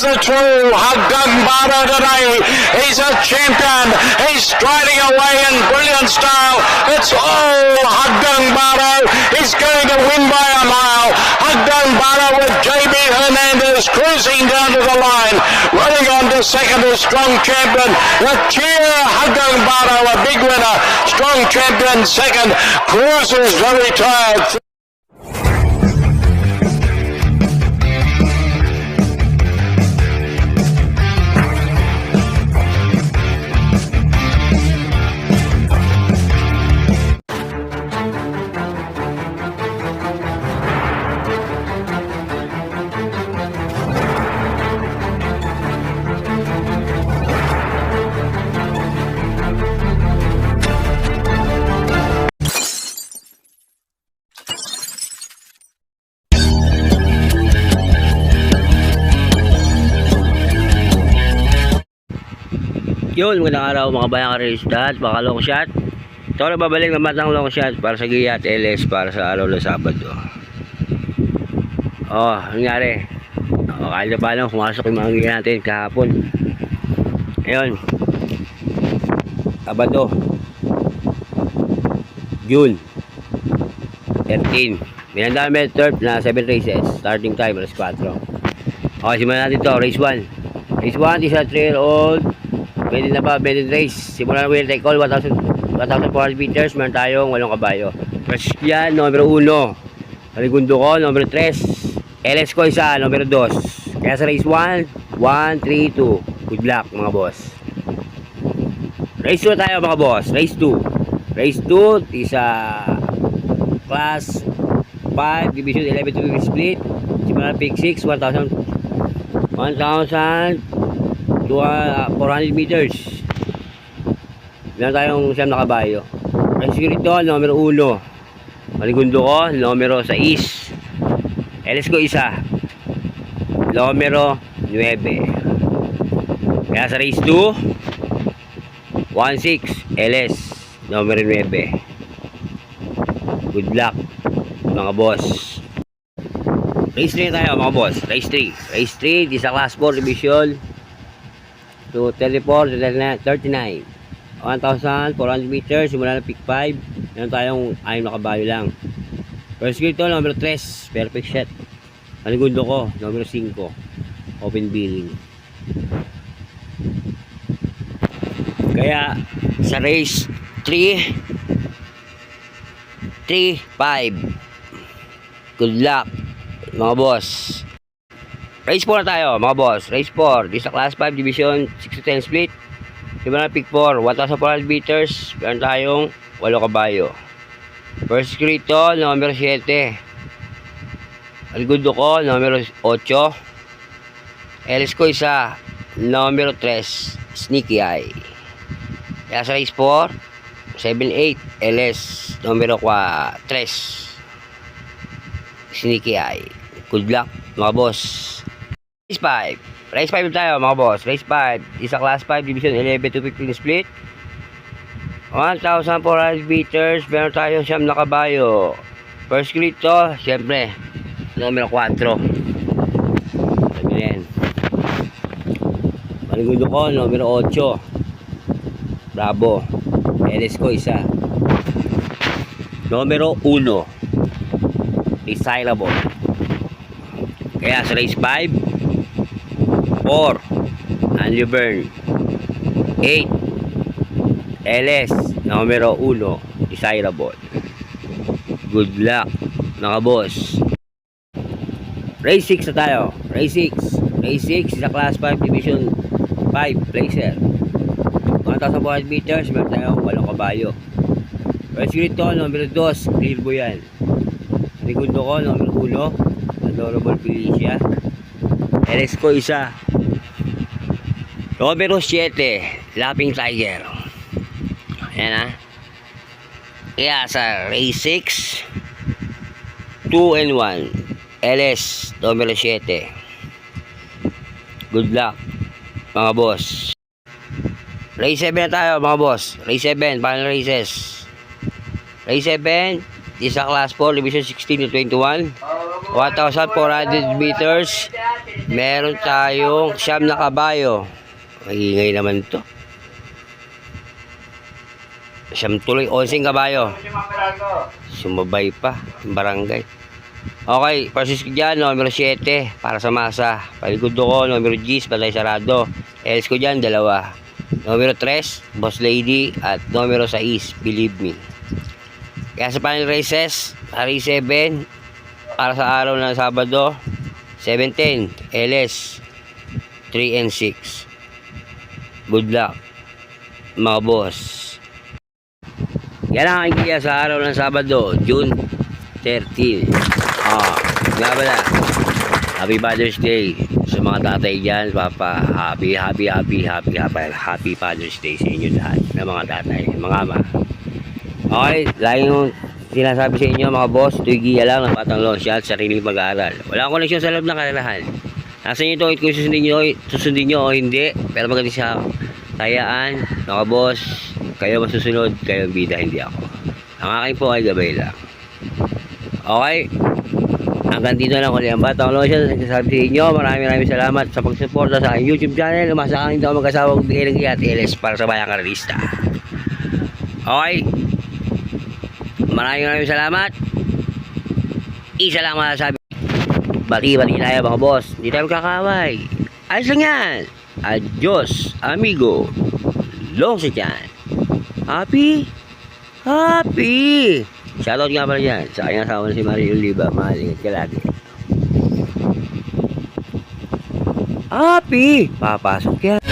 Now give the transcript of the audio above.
the true Hagdung Bada today. He's a champion. He's striding away in brilliant style. It's all Hagdung Bada. He's going to win by a mile. Hagdung Bada with JB Hernandez cruising down to the line. Running on to second is Strong Champion. The cheer Hagdung Bada, a big winner. Strong Champion second. Cruiser's very tired. Yun, magandang araw mga bayang ka-race lahat, baka long shot. Ito na babalik ng batang long shot para sa Gia at LS para sa araw ng Sabado. Nangyari. Kahit na paano, pumasok yung mga Gia natin kahapon. Ayun. Sabado. June 13. Binandaan turf na 7 races. Starting time, alas 4. Okay, simulan natin ito. Race 1. Race 1 is a 3-year-old. Pwede na ba? Pwede race. Simulan na winner take all. 1,400 meters. Meron tayong 8 kabayo. First yan, numero 1. Paligundo ko, numero 3. LS ko isa, numero 2. Kaya sa race 1, 1, 3, 2. Good luck mga boss. Race 2 tayo mga boss. Race 2. Race 2 is a class 5, division 11 to 15 split. Simulan pick 6, 1,400 meters. Meron tayong siyam na kabayo. Race ko numero 1. Maligundo ko, numero 6. LS ko isa, numero 9. Kaya sa race 2, 1-6, LS, numero 9. Good luck mga boss. Race 3 tayo mga boss. Race 3. Race 3, di sa class 4 division to 34 to 39. 1,400 meters. Simula na pick 5. Meron tayong 6 na kabayo lang. First grade to, numero 3. Perfect shot. Maligundo ko, numero 5. Open billing. Kaya sa race 3-5. Good luck mga boss. Race 4 na tayo mga boss. Race 4. This is class 5 division 6 to 10 split. Diba na pick 4. 1,400 meters. Meron tayong 8 kabayo. First grade to, numero 7. Aligundo ko, numero 8. LS ko isa, numero 3. Sneaky Eye. Kaya sa race 4, 7-8. LS, numero 3. Sneaky Eye. Good luck mga boss. Race 5. Race 5 tayo mga boss. Race 5. Isa class 5 division 11 to 15 split. 1,400 meters. Meron tayong siyam na kabayo. First grade to, syempre, numero 4. Sabi na yan. Maligundo ko, numero 8. Bravo. LS ko isa. Numero 1. Desirable. Kaya sa race 5, 4, Andrew Byrne. 8, LS, numero 1, Desirable. Good luck, mga boss. Race 6 na tayo. Race 6. Race 6 sa class 5, division 5, placer. 1,400 meters, meron tayong 8 kabayo. First grade to, numero 2, clear bo yan. Segundo ko, numero 1, Adorable Felicia. LS ko isa, numero 7, Lapping Tiger. Ayan ha. Kaya sa race 6, 2 and 1, LS, numero 7. Good luck mga boss. Race 7 na tayo mga boss. Race 7, final races. Race 7, isa class 4, division 16 to 21. 1,400 meters. Meron tayong 9 na kabayo. Magingay naman to. 9 tuloy, 11 kabayo. Sumabay pa, yung barangay. Okay, Francisco dyan, numero 7, para sa masa. Paligod ko, numero 10, patay sarado. Els ko dyan, 2. Numero 3, Boss Lady. At numero 6, Believe Me. Kaya sa final races, hari 7, para sa araw ng Sabado, 7-10, LS, 3 and 6. Good luck, mga boss. Yan ang aking sa araw ng Sabado, June 13. Nga pala, Happy Father's Day sa mga tatay dyan, Papa. Happy Father's Day sa inyo lahat na mga tatay, mga ama. Okay, lagi yung sinasabi sa inyo mga boss, tuwigiya lang ng batang losyal sa sariling pag-aaral. Wala akong koneksyon sa loob ng karerahan. Nasa inyo ito kung susundin nyo o hindi, pero maganda sa tayaan, mga boss, kayo masusunod, kayo ang bida, hindi ako. Ang aking po ay gabay lang. Okay? Hanggang dito lang ulit ang batang losyal. Nagsasabi sa inyo, maraming salamat sa pagsuporta sa aking YouTube channel. Umasa kang hindi ako mag-asawang bigay at LS para sa bayang karalista. Okay? Maraming salamat. Isa lang masasabi. Bati-bati tayo mga boss. Hindi tayo magkakaway. Ayos lang yan. Adios, amigo. Long sa dyan. Happy? Shoutout nga pala dyan sa kanyang asawa na si Marie Oliva. Mahalingit ka lagi. Happy! Papasok yan.